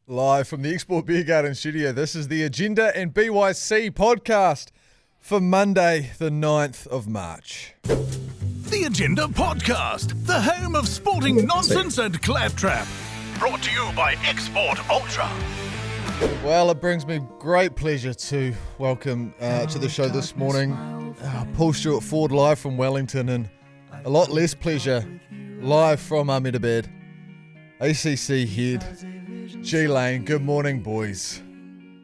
Live from the Export Beer Garden studio, this is the Agenda and BYC podcast for Monday, the 9th of March. The Agenda Podcast, the home of sporting nonsense and claptrap. Brought to you by Export Ultra. Well, it brings me great pleasure to welcome to the show this morning Paul Stuart Ford live from Wellington, and a lot less pleasure live from Ahmedabad, ACC head G Lane. Good morning, boys. Can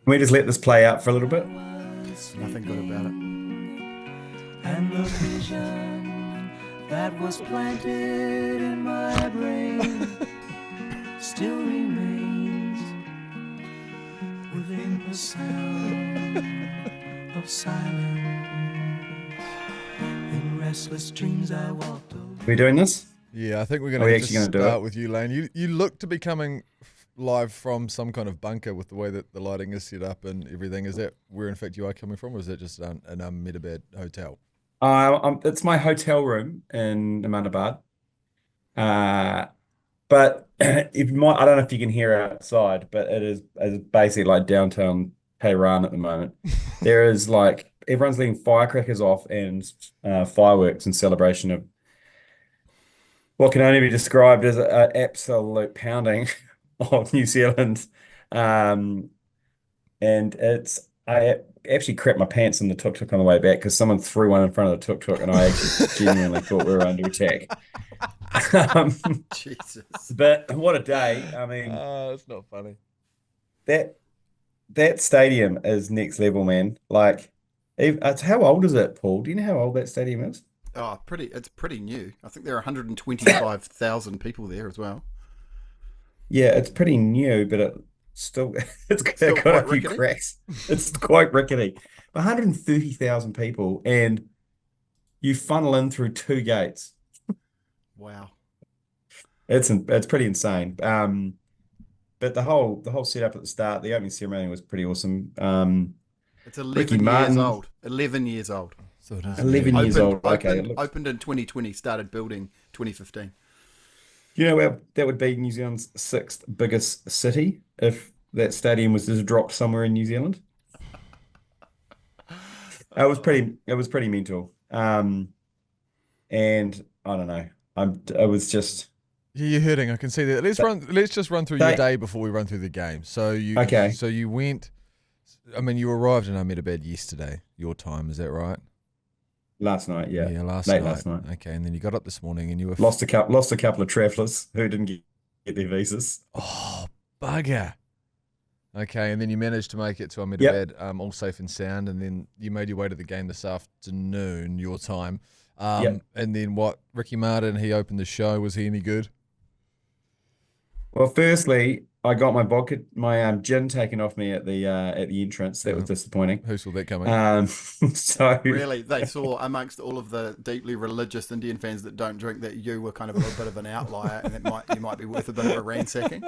we just let this play out for a little bit? Nothing good about it. And the vision that was planted in my brain still remains within the sound of silence. In restless dreams I walked over. Are we doing this? Yeah, I think we're Are we going to actually gonna do start it? with you, Lane. You look to be coming live from some kind of bunker with the way that the lighting is set up and everything. Is that where, in fact, you are coming from, or is that just an Ahmedabad hotel? It's my hotel room in Ahmedabad. But if you might, I don't know if you can hear outside, but it's basically like downtown Tehran at the moment. There is like everyone's letting firecrackers off and fireworks in celebration of what can only be described as an absolute pounding of New Zealand. And I actually crapped my pants in the tuk-tuk on the way back because someone threw one in front of the tuk-tuk and I actually genuinely thought we were under attack. Jesus. But what a day. I mean, It's not funny. that stadium is next level, man. Like, how old is it, Paul? Do you know how old that stadium is? Oh, it's pretty new. I think there are 125,000 people there as well. Yeah, it's pretty new, but it's Still got a quite few rickety? cracks. It's quite rickety. 130,000 people, and you funnel in through two gates. Wow. It's pretty insane. But the whole setup at the start, the opening ceremony was pretty awesome. It's Ricky 11 years Martin. old. 11 years old. So it is 11 new. years old. Okay, Opened, it looks- opened in 2020, started building 2015. You know where that would be New Zealand's sixth biggest city if that stadium was just dropped somewhere in New Zealand. It was pretty mental. And I don't know. I was just Yeah, you're hurting. I can see that. Let's just run through your day before we run through the game. So you went. I mean, you arrived in Ahmedabad yesterday. Your time, is that right? last night, yeah. Yeah, last Late night. last night. Okay, and then you got up this morning and you were Lost a couple of travellers who didn't get their visas. Oh, bugger. Okay, and then you managed to make it to Ahmedabad, all safe and sound, and then you made your way to the game this afternoon, your time. Yep. And then what? Ricky Martin, he opened the show. Was he any good? Well, firstly, I got my gin taken off me at the entrance. That was disappointing. Who saw that coming? So Really, they saw amongst all of the deeply religious Indian fans that don't drink that you were kind of a little bit of an outlier, and you might be worth a bit of a ransacking.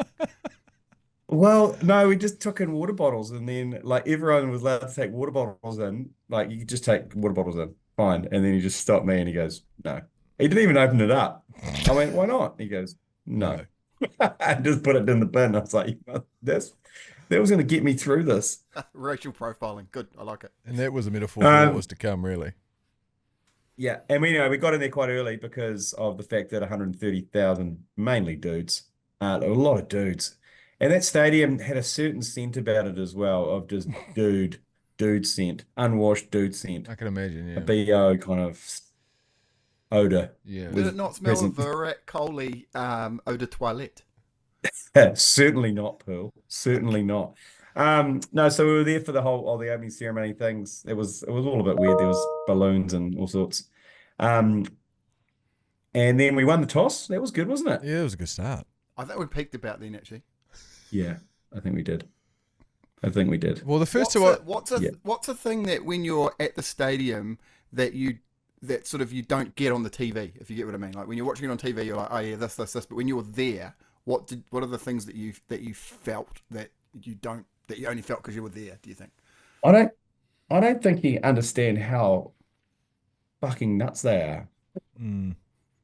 Well, no, we just took in water bottles, and then like everyone was allowed to take water bottles in. Like you could just take water bottles in, fine. And then he just stopped me and he goes, "No." He didn't even open it up. I went, "Why not?" He goes, "No." I just put it in the bin. I was like, that was going to get me through this. Racial profiling. Good. I like it. And that was a metaphor for what was to come, really. Yeah, and we got in there quite early because of the fact that 130,000, mainly dudes, a lot of dudes. And that stadium had a certain scent about it as well, of just dude scent, unwashed dude scent, I can imagine, a yeah. BO kind of odor. Yeah. Did it not smell present. of Virat Kohli eau de toilette? Certainly not, Pearl. Certainly not. No, so we were there for the opening ceremony things. It was all a bit weird. There was balloons and all sorts. And then we won the toss. That was good, wasn't it? Yeah, it was a good start. I think we peaked about then, actually. Yeah, I think we did. Well, the first What's a thing that when you're at the stadium that you sort of you don't get on the TV, if you get what I mean? Like when you're watching it on TV, you're like, oh yeah, this. But when you're there, what are the things that you felt that you only felt because you were there? Do you think? I don't think you understand how fucking nuts they are. Mm.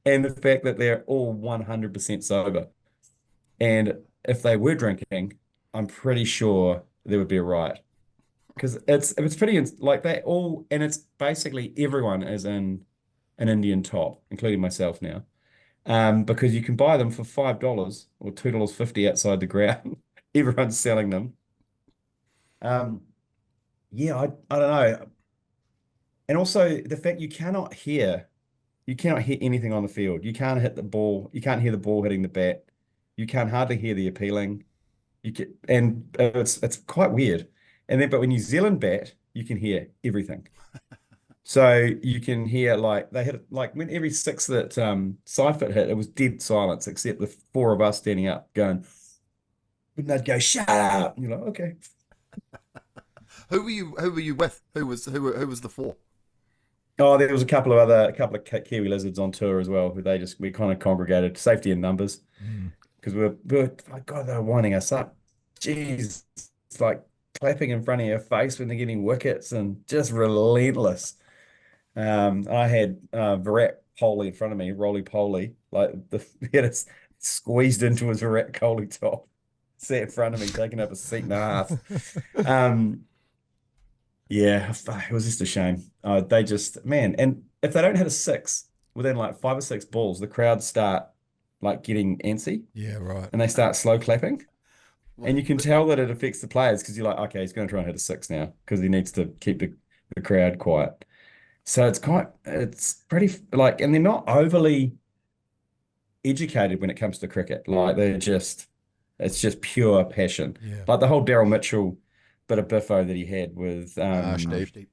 And the fact that they're all 100% sober. And if they were drinking, I'm pretty sure there would be a riot because it's pretty like they all, and it's basically everyone is in an Indian top, including myself now, because you can buy them for $5 or $2.50 outside the ground. Everyone's selling them. Um, yeah, I don't know, and also the fact you cannot hear anything on the field. You can't hit the ball. You can't hear the ball hitting the bat. You can't hardly hear the appealing. And it's quite weird. And then, but when New Zealand bat, you can hear everything. So you can hear like they hit like when every six that Seifert hit, it was dead silence except the four of us standing up going, and they'd go, "Shut up!" And you're like, okay. Who were you with? Who was the four? Oh, there was a couple of Kiwi lizards on tour as well, who we kind of congregated, safety in numbers, because we were like, God, they were winding us up. Jeez, it's like clapping in front of your face when they're getting wickets and just relentless. I had Virat Kohli in front of me, Roly Poly, he had it squeezed into his Virat Kohli top, sat in front of me, taking up a seat and a half. Yeah, it was just a shame. They just, man, and if they don't hit a six within like 5 or 6 balls, the crowd start like getting antsy. Yeah, right. And they start slow clapping. And you can tell that it affects the players because you're like, okay, he's going to try and hit a six now because he needs to keep the crowd quiet. So it's pretty like, and they're not overly educated when it comes to cricket. Like it's just pure passion. Yeah. Like the whole Daryl Mitchell bit of biffo that he had with Arshdeep.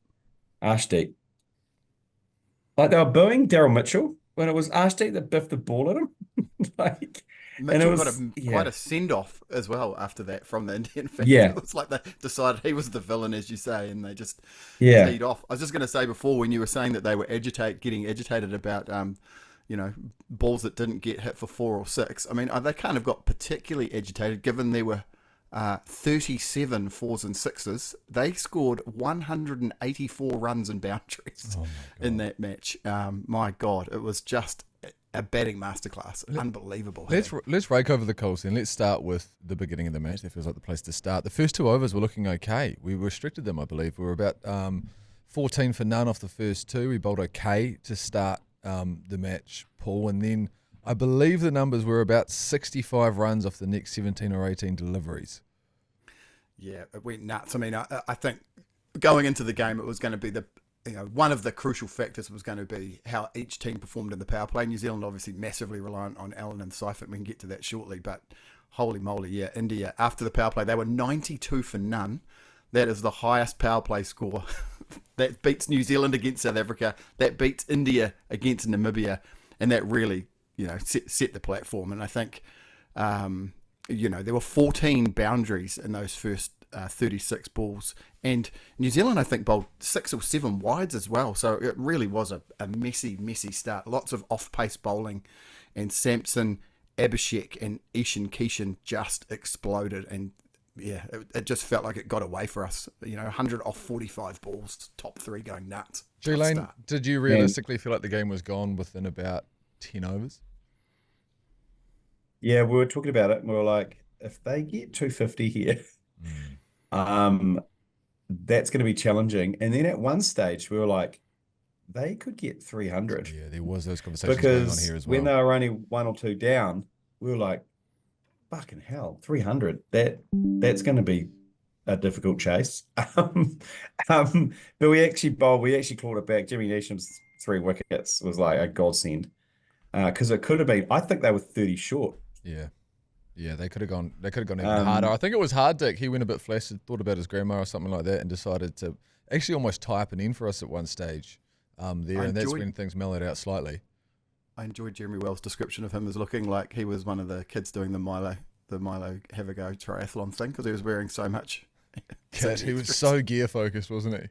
Like they were booing Daryl Mitchell when it was Arshdeep that biffed the ball at him. Mitchell got quite a send-off as well after that from the Indian fans. Yeah. It was like they decided he was the villain, as you say, and they just teed off. I was just going to say before, when you were saying that they were getting agitated about, balls that didn't get hit for 4 or 6. I mean, they kind of got particularly agitated given there were 37 4s and 6s. They scored 184 runs and boundaries in that match. My God, it was just a batting masterclass. Unbelievable. Let's rake over the coals then. Let's start with the beginning of the match. That feels like the place to start. The first 2 overs were looking okay. We restricted them, I believe. We were about 14 for none off the first 2. We bowled okay to start the match, Paul, and then I believe the numbers were about 65 runs off the next 17 or 18 deliveries. Yeah, it went nuts. I mean, I think going into the game, it was going to be one of the crucial factors was going to be how each team performed in the power play. New Zealand obviously massively reliant on Allen and Seifert. We can get to that shortly, but holy moly, yeah, India after the power play, they were 92 for none. That is the highest power play score. That beats New Zealand against South Africa. That beats India against Namibia, and that really, set the platform. And I think, there were 14 boundaries in those first 36 balls. And New Zealand, I think, bowled 6 or 7 wides as well. So it really was a messy, messy start. Lots of off-pace bowling. And Samson, Abhishek and Ishan Kishan just exploded. And, yeah, it just felt like it got away for us. 100 off 45 balls, top 3 going nuts. G-Lane, did you realistically feel like the game was gone within about 10 overs? Yeah, we were talking about it and we were like, if they get 250 here, that's going to be challenging. And then at one stage, we were like, they could get 300. Yeah, there was those conversations going on here as well. When they were only 1 or 2 down, we were like, fucking hell, 300. That's going to be a difficult chase. But we actually clawed it back. Jimmy Neesham's 3 wickets was like a godsend. Because it could have been, I think they were 30 short. Yeah, they could have gone even harder. I think it was hard, Dick. He went a bit flaccid, thought about his grandma or something like that, and decided to actually almost tie up an end for us at one stage and that's when things mellowed out slightly. I enjoyed Jeremy Wells' description of him as looking like he was one of the kids doing the Milo have a go triathlon thing because he was wearing so much. He was so gear focused, wasn't he?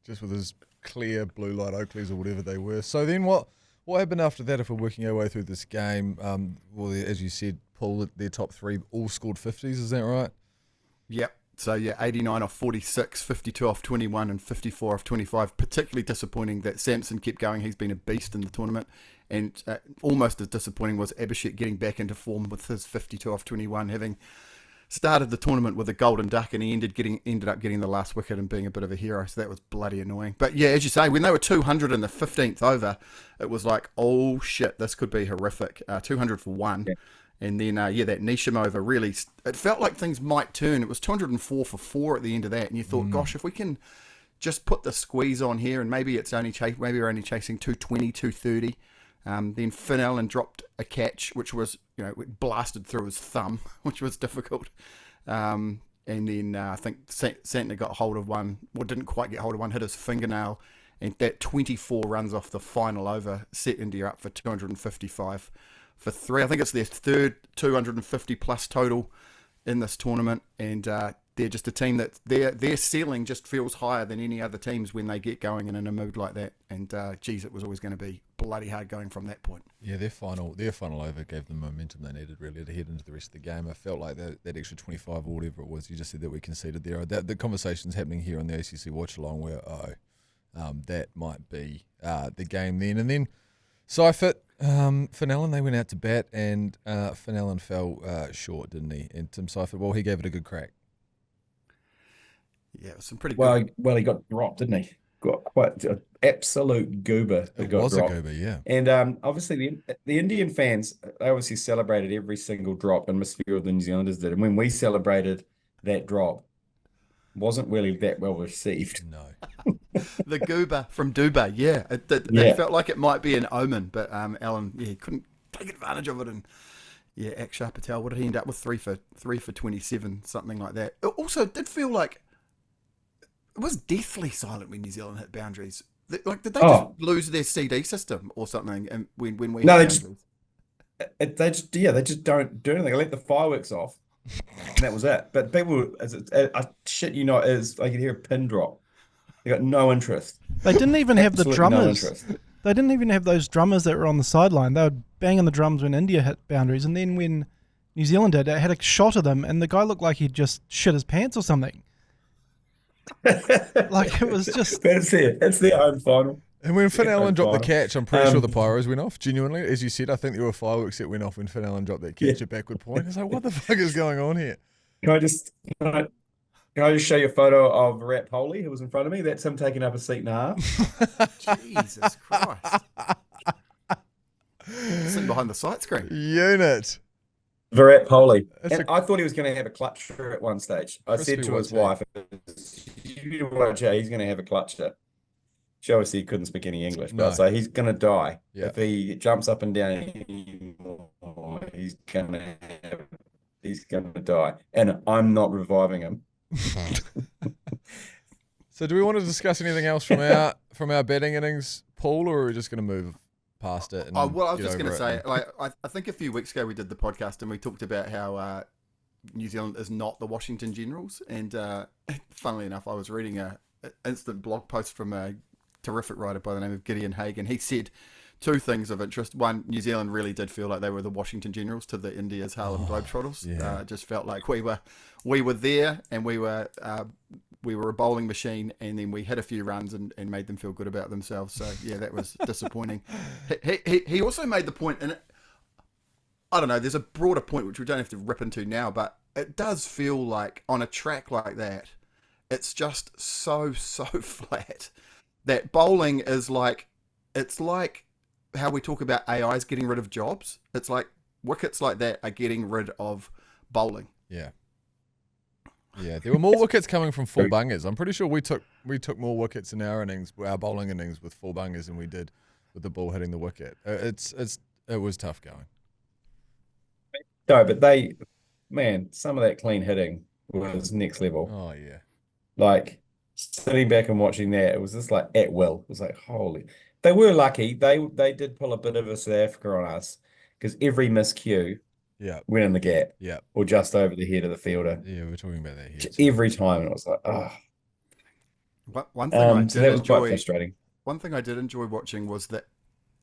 Just with his clear blue light Oakleys or whatever they were. So then what happened after that if we're working our way through this game? Well, as you said, Paul, their top 3 all scored 50s, is that right? Yep. So yeah, 89 off 46, 52 off 21, and 54 off 25. Particularly disappointing that Samson kept going. He's been a beast in the tournament. And almost as disappointing was Abhishek getting back into form with his 52 off 21, having started the tournament with a golden duck, and he ended up getting the last wicket and being a bit of a hero. So that was bloody annoying. But yeah, as you say, when they were 200 in the 15th over, it was like, oh shit, this could be horrific. 200 for one. Yeah. And then, that Nisham over really, it felt like things might turn. It was 204 for 4 at the end of that. And you thought, gosh, if we can just put the squeeze on here, and maybe maybe we're only chasing 220, 230. Then Finn Allen dropped a catch, which was, it blasted through his thumb, which was difficult. And then I think Santner got hold of one, or didn't quite get hold of one, hit his fingernail. And that 24 runs off the final over set India up for 255 for 3. I think it's their third 250 plus total in this tournament, and they're just a team that their ceiling just feels higher than any other teams when they get going and in a mood like that. And geez, it was always going to be bloody hard going from that point. Yeah, their final over gave them momentum they needed really to head into the rest of the game. I felt like that extra 25 or whatever it was, you just said that we conceded there. The conversations happening here on the ACC watch along where that might be the game then. And then Seifert, Finn Allen, they went out to bat, and Finn Allen fell short, didn't he? And Tim Seifert, well, he gave it a good crack. Yeah, it was some pretty good. Well, he got dropped, didn't he? Got quite an absolute goober. It was a goober, yeah. And obviously the Indian fans, they obviously celebrated every single drop, and most of the New Zealanders did. And when we celebrated that drop, wasn't really that well received. No. The goober from Dubai, yeah. It felt like it might be an omen, but Allen, he couldn't take advantage of it. And yeah, Akshar Patel, what did he end up with? 3 for 27, something like that. It also did feel like it was deathly silent when New Zealand hit boundaries. Did they just lose their CD system or something? And when we hit boundaries? They just don't do anything. They let the fireworks off, and that was it. But people, I shit you not, is I could hear a pin drop. They got no interest. They didn't even have the drummers. No, they didn't even have those drummers that were on the sideline. They were banging the drums when India hit boundaries, and then when New Zealand did, it had a shot of them, and the guy looked like he'd just shit his pants or something. Like it was just. That's it. It's their home final. And when Finn Allen dropped the catch, I'm pretty sure the pyros went off. Genuinely, as you said, I think there were fireworks that went off when Finn Allen dropped that catch at backward point. It's like, what the fuck is going on here? Can I just show you a photo of Virat Kohli who was in front of me? That's him taking up a seat and a half. Jesus Christ. Sitting behind the sight screen. Unit. Virat Kohli. And I thought he was going to have a clutcher at one stage. I said to his wife, you watch out, he's going to have a clutcher. She obviously couldn't speak any English, but so he's going to die. Yeah. If he jumps up and down anymore, he's going to die. And I'm not reviving him. So do we want to discuss anything else from our betting innings, Paul, or are we just going to move past it? And I was just going to say, I think a few weeks ago we did the podcast and we talked about how New Zealand is not the Washington Generals, and funnily enough, I was reading an instant blog post from a terrific writer by the name of Gideon Hagen. He said two things of interest. One, New Zealand really did feel like they were the Washington Generals to the India's Harlem Globetrotters. Yeah. Just felt like we were there, and we were a bowling machine, and then we hit a few runs and made them feel good about themselves. So yeah, that was disappointing. He also made the point, and I don't know, there's a broader point which we don't have to rip into now, but it does feel like on a track like that, it's just so flat that bowling is like, it's like how we talk about AIs getting rid of jobs. It's like wickets like that are getting rid of bowling. Yeah. Yeah, there were more wickets coming from full bungers. I'm pretty sure we took more wickets in our bowling innings with full bungers than we did with the ball hitting the wicket. It was tough going. No, but some of that clean hitting was next level. Oh yeah. Like sitting back and watching that, it was just like at will. It was like, holy. They were lucky. They did pull a bit of a South Africa on us because every miscue went in the gap. Yeah. Or just over the head of the fielder. Yeah, we're talking about that here. Every time. And it was like, oh. One thing I did enjoy, quite frustrating. One thing I did enjoy watching was the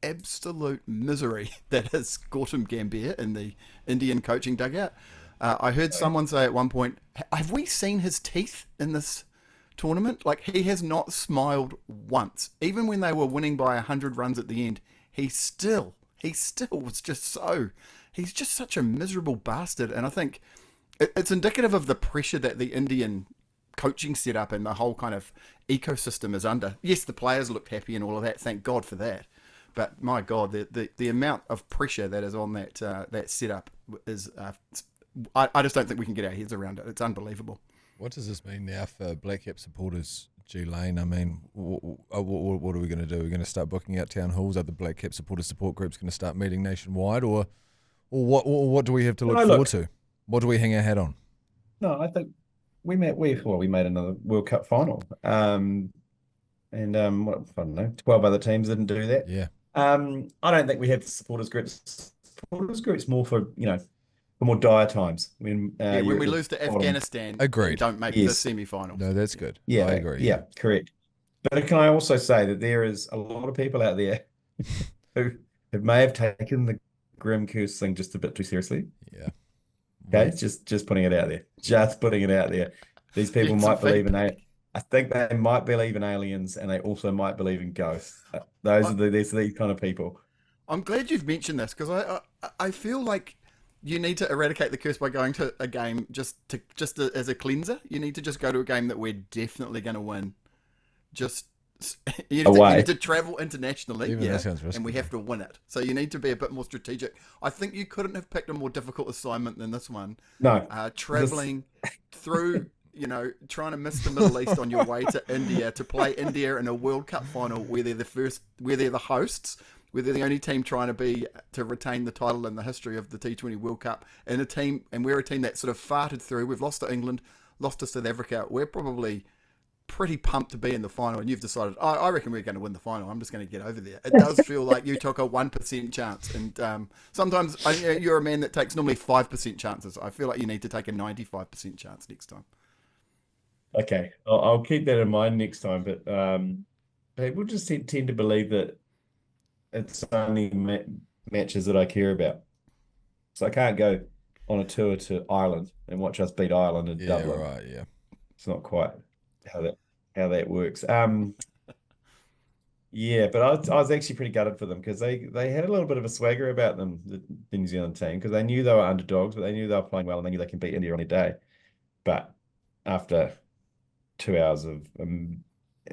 absolute misery that is Gautam Gambhir in the Indian coaching dugout. I heard someone say at one point, have we seen his teeth in this tournament? Like, he has not smiled once. Even when they were winning by 100 runs at the end, he still was just so... He's just such a miserable bastard. And I think it's indicative of the pressure that the Indian coaching setup and the whole kind of ecosystem is under. Yes, the players looked happy and all of that. Thank God for that. But my God, the amount of pressure that is on that setup is... I just don't think we can get our heads around it. It's unbelievable. What does this mean now for Black Cap supporters, G Lane? I mean, what are we going to do? We're going to start booking out town halls? Are the Black Cap supporters support groups going to start meeting nationwide, or what do we have to look forward to? What do we hang our hat on? No, I think we made another World Cup final, and I don't know, 12 other teams didn't do that. Yeah. I don't think we have supporters groups. Supporters groups more for for more dire times when we lose to Afghanistan. Agreed. Don't make the semi-finals. No, that's good. Yeah, I agree. Yeah, correct. But can I also say that there is a lot of people out there who may have taken the grim curse thing just a bit too seriously. Yeah. Okay, just putting it out there. Just putting it out there. These people might believe in I think they might believe in aliens, and they also might believe in ghosts. These kind of people. I'm glad you've mentioned this, because I feel like you need to eradicate the curse by going to a game just as a cleanser. You need to just go to a game that we're definitely going to win. You need to travel internationally, that sounds risky, and we have to win it. So you need to be a bit more strategic. I think you couldn't have picked a more difficult assignment than this one. No, traveling through, trying to miss the Middle East on your way to India to play India in a World Cup final where they're the hosts. Where they're the only team trying to retain the title in the history of the T20 World Cup, and we're a team that sort of farted through. We've lost to England, lost to South Africa. We're probably pretty pumped to be in the final, and you've decided, I reckon we're going to win the final. I'm just going to get over there. It does feel like you took a 1% chance, and sometimes you're a man that takes normally 5% chances. I feel like you need to take a 95% chance next time. Okay, I'll keep that in mind next time, but people just tend to believe that it's only matches that I care about. So I can't go on a tour to Ireland and watch us beat Ireland in Dublin. Right, yeah. It's not quite how that works. Yeah, but I was actually pretty gutted for them, because they had a little bit of a swagger about them, the New Zealand team, because they knew they were underdogs, but they knew they were playing well, and they knew they can beat India on a day. But after 2 hours of a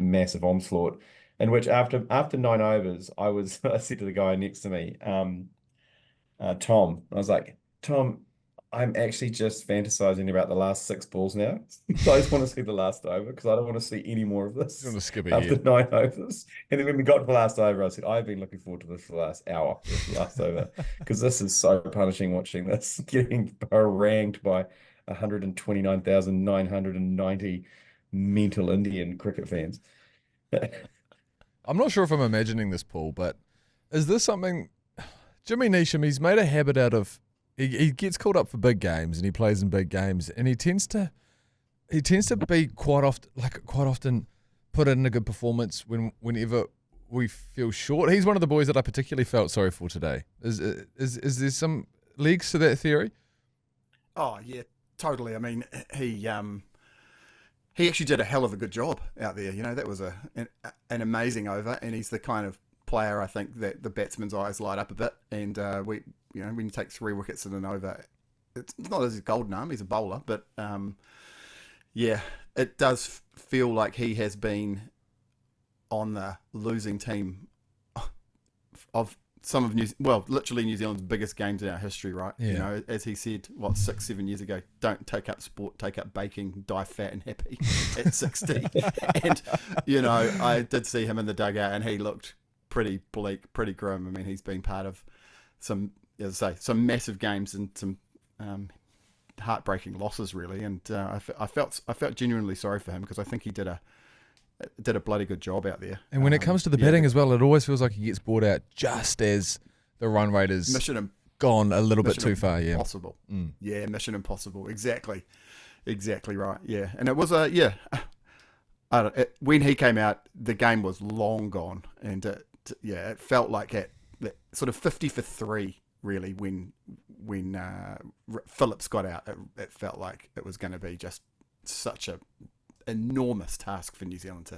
massive onslaught, in which after 9 overs, I said to the guy next to me, Tom, I was like, Tom, I'm actually just fantasizing about the last 6 balls now. So I just want to see the last over, because I don't want to see any more of this. You want to skip it after 9 overs. And then when we got to the last over, I said, I've been looking forward to this for the last hour, the last over, because this is so punishing watching this, getting harangued by 129,990 mental Indian cricket fans. I'm not sure if I'm imagining this, Paul, but is this something... Jimmy Neesham, he's made a habit out of... He gets called up for big games, and he plays in big games, and he tends to be quite often put in a good performance whenever we feel short. He's one of the boys that I particularly felt sorry for today. Is there some legs to that theory? Oh yeah, totally. I mean, he actually did a hell of a good job out there. That was an amazing over, and he's the kind of player, I think, that the batsman's eyes light up a bit. And when you take 3 wickets in an over, it's not his golden arm. He's a bowler, but yeah, it does feel like he has been on the losing team of some of literally New Zealand's biggest games in our history, right? Yeah. As he said, 6-7 years ago, don't take up sport, take up baking, die fat and happy at 60. And, I did see him in the dugout, and he looked pretty bleak, pretty grim. I mean, he's been part of some massive games and some heartbreaking losses, really. And I felt genuinely sorry for him, because I think he did a bloody good job out there. And when it comes to the batting as well, it always feels like he gets brought out just as the run rate is gone a little bit too far. Yeah, impossible. Yeah, mission impossible. Exactly right. Yeah, and it was when he came out, the game was long gone, and it felt like at sort of 50 for 3 really when Phillips got out. It felt like it was going to be just such a enormous task for New Zealand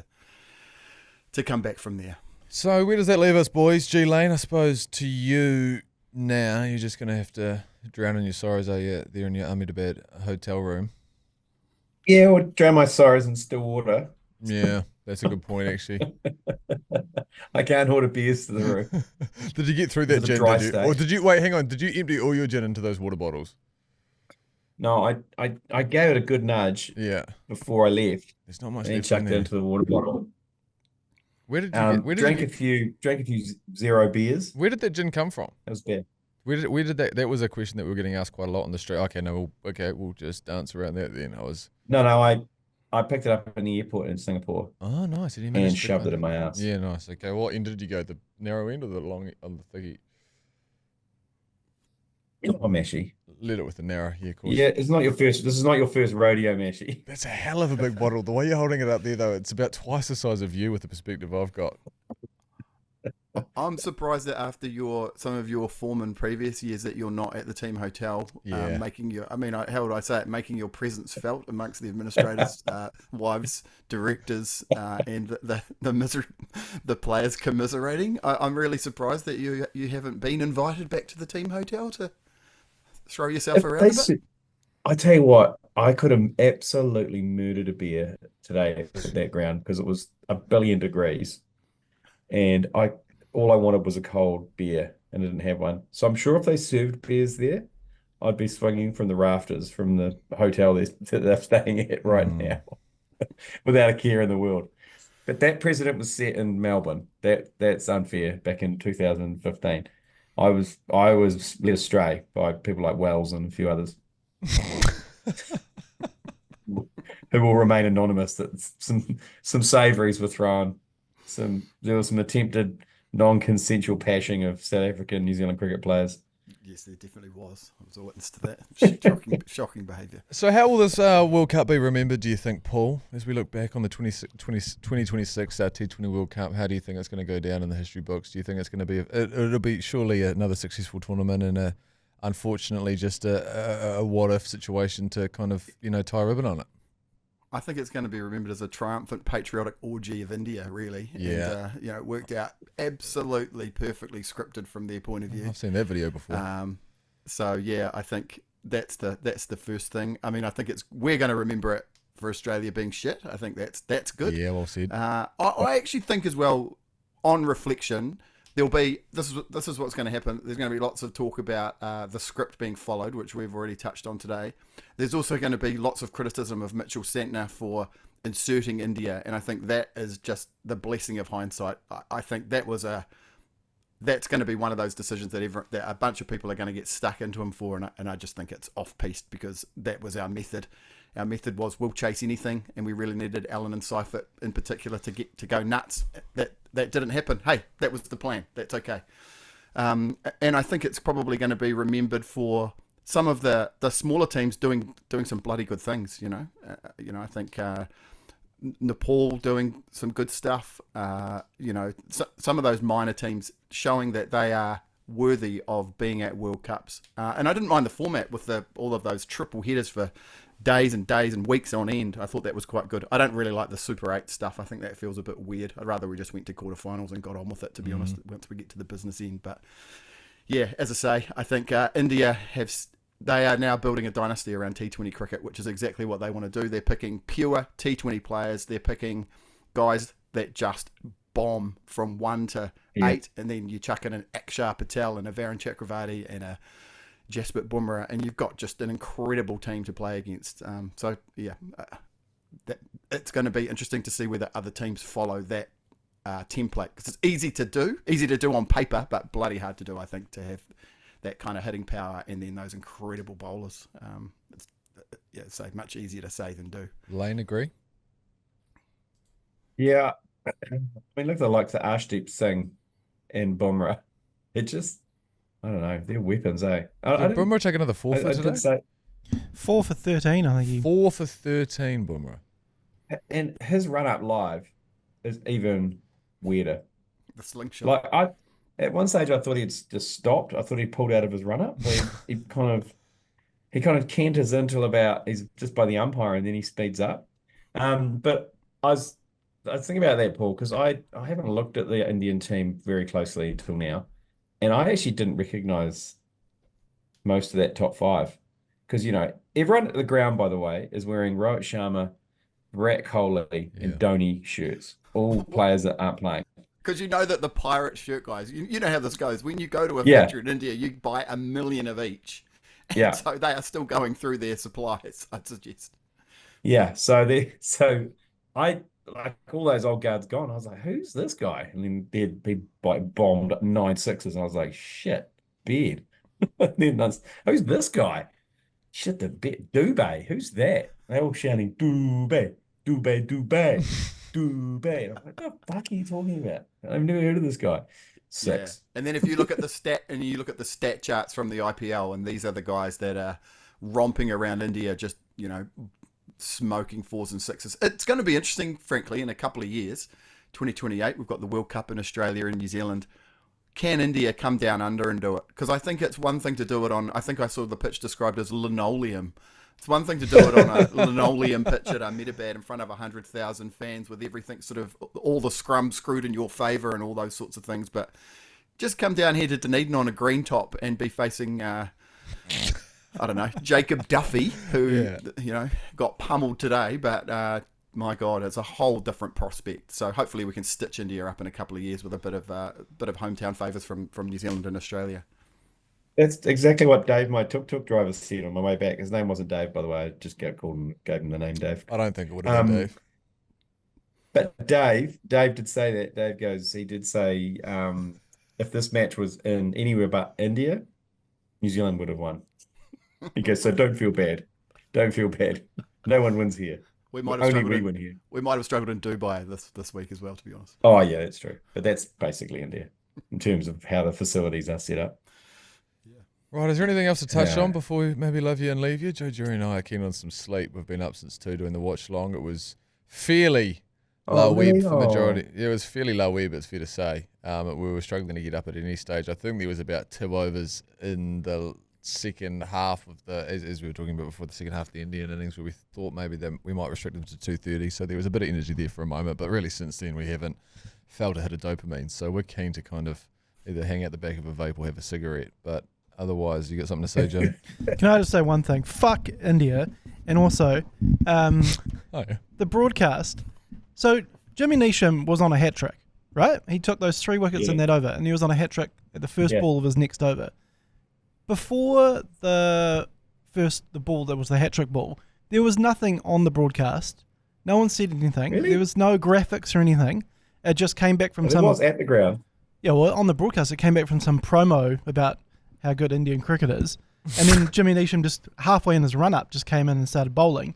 to come back from there. So where does that leave us, boys? G Lane, I suppose to you now, you're just going to have to drown in your sorrows, are you, there in your Ahmedabad hotel room? Yeah, or drown my sorrows in still water. Yeah, that's a good point, actually. I can't order beers to the room. Did you get through that It's a gin, dry did you? state. Or did you, wait, hang on, did you empty all your gin into those water bottles? No, I gave it a good nudge Yeah. before I left, There's not much and then left in chucked it there. into the water bottle. Where did you get, Drank a few zero beers. where did that gin come from? That was bad. Where did that was a question that we were getting asked quite a lot on the street. Okay, no, we'll just dance around that then. No, I picked it up in the airport in Singapore Oh, nice. Did you and manage to shoved it find in my ass. Yeah, nice. Okay, what end did you go? The narrow end or the long on the thiggy? Oh, Meshy. Lit it with the narrow, yeah, of course. Yeah, this is not your first rodeo, Meshy. That's a hell of a big bottle. The way you're holding it up there, though, it's about twice the size of you with the perspective I've got. I'm surprised that after some of your form in previous years that you're not at the team hotel, Yeah. making your presence felt amongst the administrators, wives, directors, and the players commiserating. I'm really surprised that you haven't been invited back to the team hotel to throw yourself around a bit. I tell you what, I could have absolutely murdered a beer today at that ground because it was 1,000,000,000 degrees, and all I wanted was a cold beer, and I didn't have one. So I'm sure if they served beers there, I'd be swinging from the rafters from the hotel that they're staying at right now, without a care in the world. But that precedent was set in Melbourne. That's unfair. Back in 2015, I was led astray by people like Wells and a few others who will remain anonymous. That some savouries were thrown. There was some attempted non-consensual pashing of South African New Zealand cricket players. Yes, there definitely was. I was a witness to that. Shocking behaviour. So how will this World Cup be remembered, do you think, Paul? As we look back on the 2026 T20 World Cup, how do you think it's going to go down in the history books? Do you think it's going to be, it'll be surely another successful tournament and unfortunately just a what-if situation to kind of, tie a ribbon on it? I think it's going to be remembered as a triumphant patriotic orgy of India, really. Yeah. And, it worked out absolutely perfectly scripted from their point of view. I've seen that video before. So yeah, I think that's the first thing. I mean, I think we're going to remember it for Australia being shit. I think that's good. Yeah, well said. I actually think as well, on reflection, there'll be this is what's going to happen. There's going to be lots of talk about the script being followed, which we've already touched on today. There's also going to be lots of criticism of Mitchell Santner for inserting India, and I think that is just the blessing of hindsight. I think that's going to be one of those decisions that a bunch of people are going to get stuck into him for, and I just think it's off-piste because that was our method. Our method was we'll chase anything, and we really needed Allen and Seifert in particular to go nuts. That didn't happen. Hey, that was the plan. That's okay. And I think it's probably going to be remembered for some of the smaller teams doing some bloody good things. I think Nepal doing some good stuff. Some of those minor teams showing that they are worthy of being at World Cups. And I didn't mind the format with all of those triple headers for days and days and weeks on end. I thought that was quite good. I don't really like the Super 8 stuff. I think that feels a bit weird. I'd rather we just went to quarterfinals and got on with it, to be honest, once we get to the business end. But yeah, as I say, I think India they are now building a dynasty around T20 cricket, which is exactly what they want to do. They're picking pure T20 players. They're picking guys that just bomb from 1 to 8, and then you chuck in an Akshar Patel and a Varun Chakravarti and a Jasprit Bumrah, and you've got just an incredible team to play against. It's going to be interesting to see whether other teams follow that template, because it's easy to do on paper, but bloody hard to do, I think, to have that kind of hitting power and then those incredible bowlers. It's much easier to say than do. Lane, agree? Yeah, I mean, look at the likes of Arshdeep Singh and Bumrah. It just, I don't know, they're weapons, eh? Did Bumrah take another 4 for today? 4 for 13, I think. 4 for 13, Bumrah. And his run up live is even weirder. The slingshot. Like at one stage I thought he'd just stopped. I thought he pulled out of his run up. He kind of canters in till about he's just by the umpire and then he speeds up. But I was thinking about that, Paul, because I haven't looked at the Indian team very closely until now, and I actually didn't recognize most of that top five because everyone at the ground, by the way, is wearing Rohit Sharma, Virat Kohli, and Dhoni shirts. All players that aren't playing. Because you know that the pirate shirt guys, you know how this goes. When you go to a factory in India, you buy 1 million of each. Yeah. So they are still going through their supplies, I'd suggest. Yeah. So I like all those old guards gone. I was like, who's this guy? And then they'd be bombed 9 sixes. And I was like, shit, beard. And then who's this guy? Shit, the beard. Dubé. Who's that? They're all shouting, Dubé, Dubé, Dubé, Dubé. And I'm like, what the fuck are you talking about? I've never heard of this guy. 6. Yeah. And then if you look at the stat charts from the IPL, and these are the guys that are romping around India, just smoking 4s and 6s. It's going to be interesting, frankly, in a couple of years. 2028, we've got the World Cup in Australia and New Zealand. Can India come down under and do it? Because I think it's one thing to do it on, I think I saw the pitch described as linoleum. It's one thing to do it on a linoleum pitch at Ahmedabad in front of 100,000 fans with everything sort of, all the scrum screwed in your favour and all those sorts of things. But just come down here to Dunedin on a green top and be facing, I don't know, Jacob Duffy, who, got pummeled today. But my God, it's a whole different prospect. So hopefully we can stitch India up in a couple of years with a bit of hometown favours from New Zealand and Australia. That's exactly what Dave, my tuk-tuk driver, said on my way back. His name wasn't Dave, by the way. I just gave him the name Dave. I don't think it would have been Dave. But Dave did say that. He did say, if this match was in anywhere but India, New Zealand would have won. He goes, so don't feel bad. Don't feel bad. No one wins here. We might have win here. We might have struggled in Dubai this week as well, to be honest. Oh, yeah, that's true. But that's basically India in terms of how the facilities are set up. Right, is there anything else to touch on before we maybe love you and leave you? Joe, Jerry and I are keen on some sleep. We've been up since 2 doing the watch long. It was fairly low web for majority. Yeah, it was fairly low web, it's fair to say. We were struggling to get up at any stage. I think there was about 2 overs in the second half of as we were talking about before, the second half of the Indian innings, where we thought maybe we might restrict them to 230. So there was a bit of energy there for a moment, but really since then we haven't felt a hit of dopamine. So we're keen to kind of either hang out the back of a vape or have a cigarette. But otherwise, you got something to say, Jim? Can I just say one thing? Fuck India. And also, the broadcast. So Jimmy Neesham was on a hat trick, right? He took those 3 wickets in that over, and he was on a hat trick at the first ball of his next over. Before the ball that was the hat trick ball, there was nothing on the broadcast. No one said anything. Really? There was no graphics or anything. It just came back from It was at the ground. Yeah, well, on the broadcast, it came back from some promo about how good Indian cricket is. And then Jimmy Neesham just halfway in his run-up just came in and started bowling.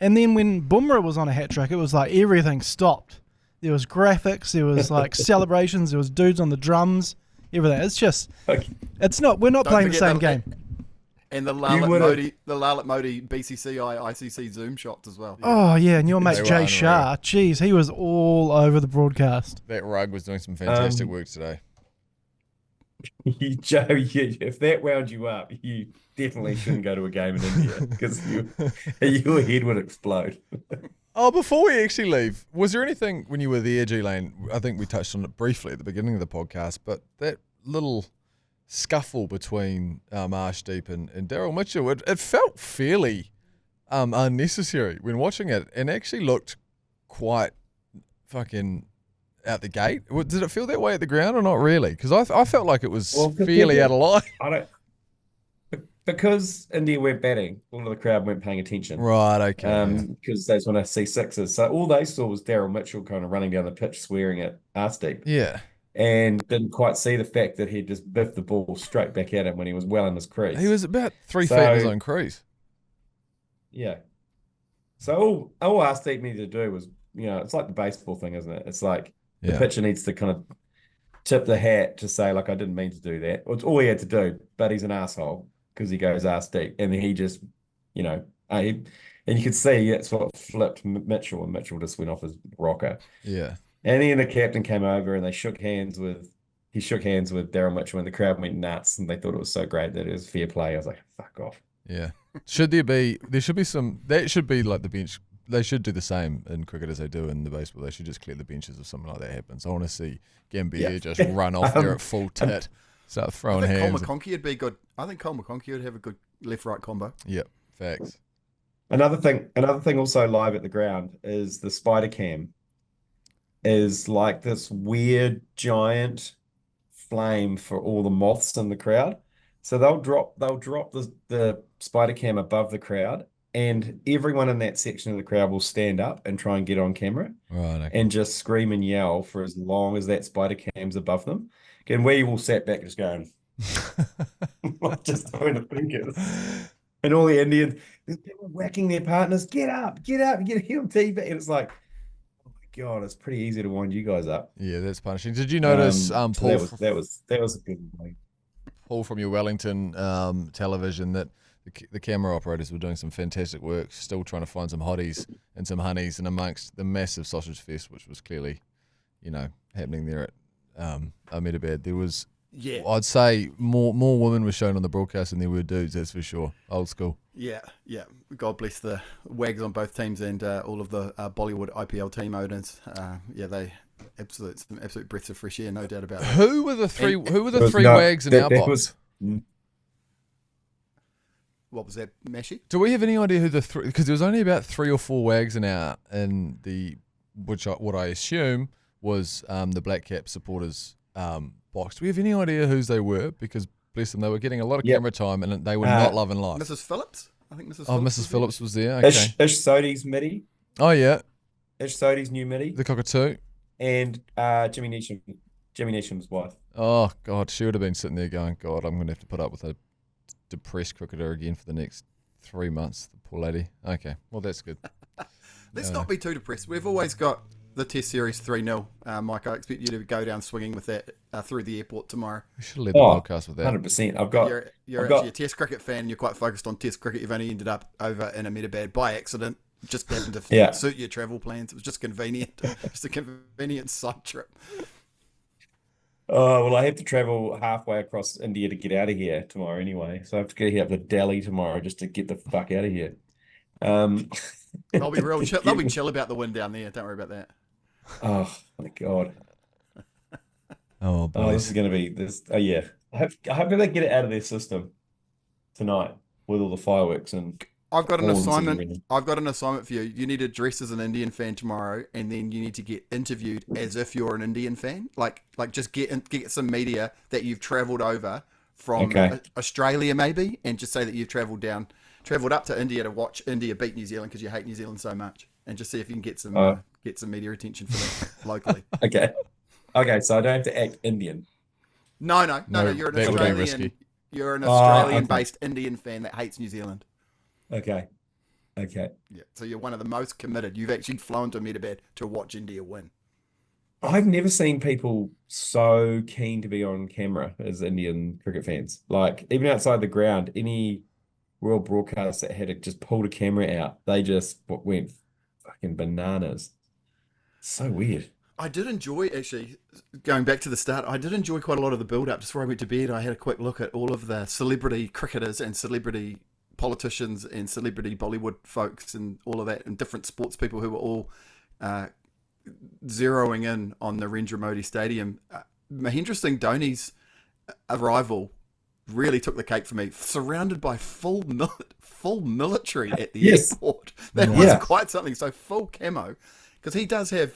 And then when Bumrah was on a hat trick, it was like everything stopped. There was graphics, there was like celebrations, there was dudes on the drums, everything. It's just, we're not playing the same game. And the Lalit Modi BCCI ICC Zoom shots as well. Oh, yeah, and your mate Jay Shah, geez, he was all over the broadcast. That rug was doing some fantastic work today. Joe, if that wound you up, you definitely shouldn't go to a game in India because your head would explode. Oh, before we actually leave, was there anything when you were there, G-Lane? I think we touched on it briefly at the beginning of the podcast, but that little scuffle between Arshdeep and Daryl Mitchell, it felt fairly unnecessary when watching it and actually looked quite fucking out the gate. Did it feel that way at the ground or not really? Because I felt like it was fairly out of line. Because India went batting, all of the crowd weren't paying attention. Right, okay. Because they just want to see sixes. So all they saw was Daryl Mitchell kind of running down the pitch swearing at Arshdeep. Yeah. And didn't quite see the fact that he just biffed the ball straight back at him when he was well in his crease. He was about 3 feet in his own crease. Yeah. So all Arshdeep needed to do was, it's like the baseball thing, isn't it? It's like the pitcher needs to kind of tip the hat to say, like, I didn't mean to do that. Well, it's all he had to do, but he's an asshole because he goes Arshdeep. And then he just, and you could see that's what flipped Mitchell, and Mitchell just went off his rocker. Yeah. And then the captain came over and they shook hands with he shook hands with Daryl Mitchell and the crowd went nuts and they thought it was so great that it was fair play. I was like, fuck off. Yeah. There should be some, that should be like the bench. They should do the same in cricket as they do in the baseball. They should just clear the benches if something like that happens. I want to see Gambier just run off there at full tit, start throwing I think hands. Cole McConkey would be good. I think Cole McConkey would have a good left-right combo. Yep, facts. Another thing also live at the ground is the spider cam is like this weird giant flame for all the moths in the crowd. So they'll drop the spider cam above the crowd, and everyone in that section of the crowd will stand up and try and get on camera Right. Okay. and just scream and yell for as long as that spider cam's above them. And we will sat back just going, just doing the fingers. And all the Indians, there's people whacking their partners, get up, get on TV. And it's like, oh my God, it's pretty easy to wind you guys up. Yeah, that's punishing. Did you notice, So Paul? that was a good one. Paul from your Wellington television, that the camera operators were doing some fantastic work, still trying to find some hotties and some honeys in amongst the massive sausage fest, which was clearly, happening there at Ahmedabad. There was, I'd say more women were shown on the broadcast than there were dudes, that's for sure. Old school. Yeah. God bless the wags on both teams and all of the Bollywood IPL team owners. They absolute breaths of fresh air, no doubt about that. Who were the three wags in our box? What was that, Mashy? Do we have any idea who the three? Because there was only about 3 or 4 wags in the what I assume was the Black Cap supporters box. Do we have any idea whose they were? Because bless them, they were getting a lot of camera time and they were not loving life. Mrs. Phillips, I think Mrs. Oh, Phillips Mrs. Phillips was there. Okay. Ish Sodhi's midi. Oh yeah. Ish Sodhi's new midi. The cockatoo. And Jimmy Neesham's wife. Oh God, she would have been sitting there going, God, I'm going to have to put up with a depressed cricketer again for the next 3 months. The poor lady. Okay, well that's good. Let's not be too depressed. We've always got the Test Series 3-0. Mike, I expect you to go down swinging with that through the airport tomorrow. We should have led the podcast with that. 100%. You're actually a Test cricket fan. You're quite focused on Test cricket. You've only ended up over in Ahmedabad by accident. Just happened to suit your travel plans. It was just convenient. Just a convenient side trip. Oh, well, I have to travel halfway across India to get out of here tomorrow anyway. So I have to get here up to Delhi tomorrow just to get the fuck out of here. They'll be real chill. They'll be chill about the wind down there. Don't worry about that. Oh, my God. Oh, boy. This is going to be this. Oh, yeah. I hope they get it out of their system tonight with all the fireworks and. I've got an assignment. I've got an assignment for you. You need to dress as an Indian fan tomorrow, and then you need to get interviewed as if you're an Indian fan. Like just get some media that you've travelled over from Australia, maybe, and just say that you've travelled up to India to watch India beat New Zealand because you hate New Zealand so much, and just see if you can get some media attention for that locally. Okay. So I don't have to act Indian. No. You're an Australian. You're an Australian-based Indian fan that hates New Zealand. Okay. Yeah, so you're one of the most committed. You've actually flown to Ahmedabad to watch India win. I've never seen people so keen to be on camera as Indian cricket fans. Like, even outside the ground, any world broadcast that had to just pulled a camera out, they just went fucking bananas. So weird. I did enjoy, actually, going back to the start, I did enjoy quite a lot of the build-up. Just before I went to bed, I had a quick look at all of the celebrity cricketers and celebrity politicians and celebrity Bollywood folks and all of that, and different sports people who were all zeroing in on Narendra Modi Stadium. Mahendra Singh Dhoni's arrival really took the cake for me. Surrounded by full military at the airport. That was quite something. So full camo, because he does have,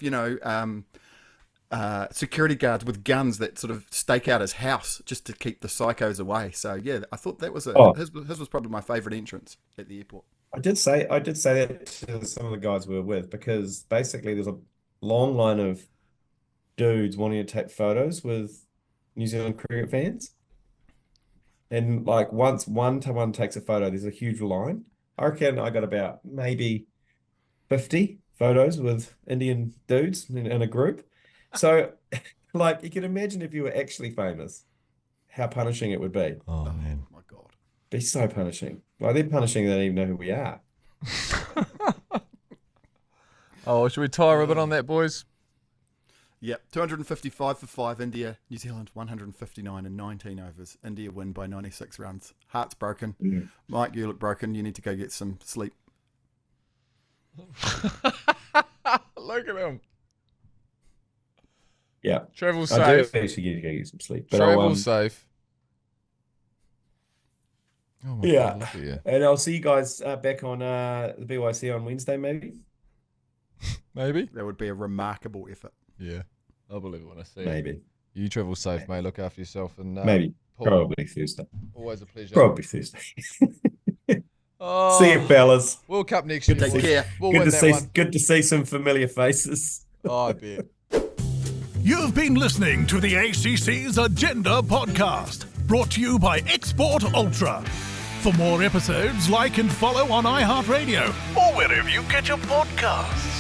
security guards with guns that sort of stake out his house just to keep the psychos away. So yeah, I thought that was his was probably my favourite entrance at the airport. I did say that to some of the guys we were with, because basically there's a long line of dudes wanting to take photos with New Zealand cricket fans. And like once one takes a photo, there's a huge line. I reckon I got about maybe 50 photos with Indian dudes in a group. So, like, you can imagine if you were actually famous, how punishing it would be. Oh, man. My God. Be so punishing. Like, they're punishing, they don't even know who we are. Oh, should we tie a ribbon on that, boys? Yep, 255 for 5, India. New Zealand 159 and 19 overs. India win by 96 runs. Heart's broken. Mike, you look broken. You need to go get some sleep. Look at him. Yeah. Travel I safe. do actually need to go get some sleep. But Travel safe. Oh my Yeah. God, look at you. And I'll see you guys back on the BYC on Wednesday, maybe. Maybe. That would be a remarkable effort. Yeah. I believe it when I see it. Maybe. You travel safe, mate. Look after yourself. And Maybe. Paul, Probably Thursday. always a pleasure. Probably Thursday. Oh, See you, fellas. World Cup next year. Take boys. care. We'll Good win to that see. one. Good to see some familiar faces. Oh, I bet. You've been listening to the ACC's Agenda podcast, brought to you by Export Ultra. For more episodes, like and follow on iHeartradio or wherever you get your podcasts.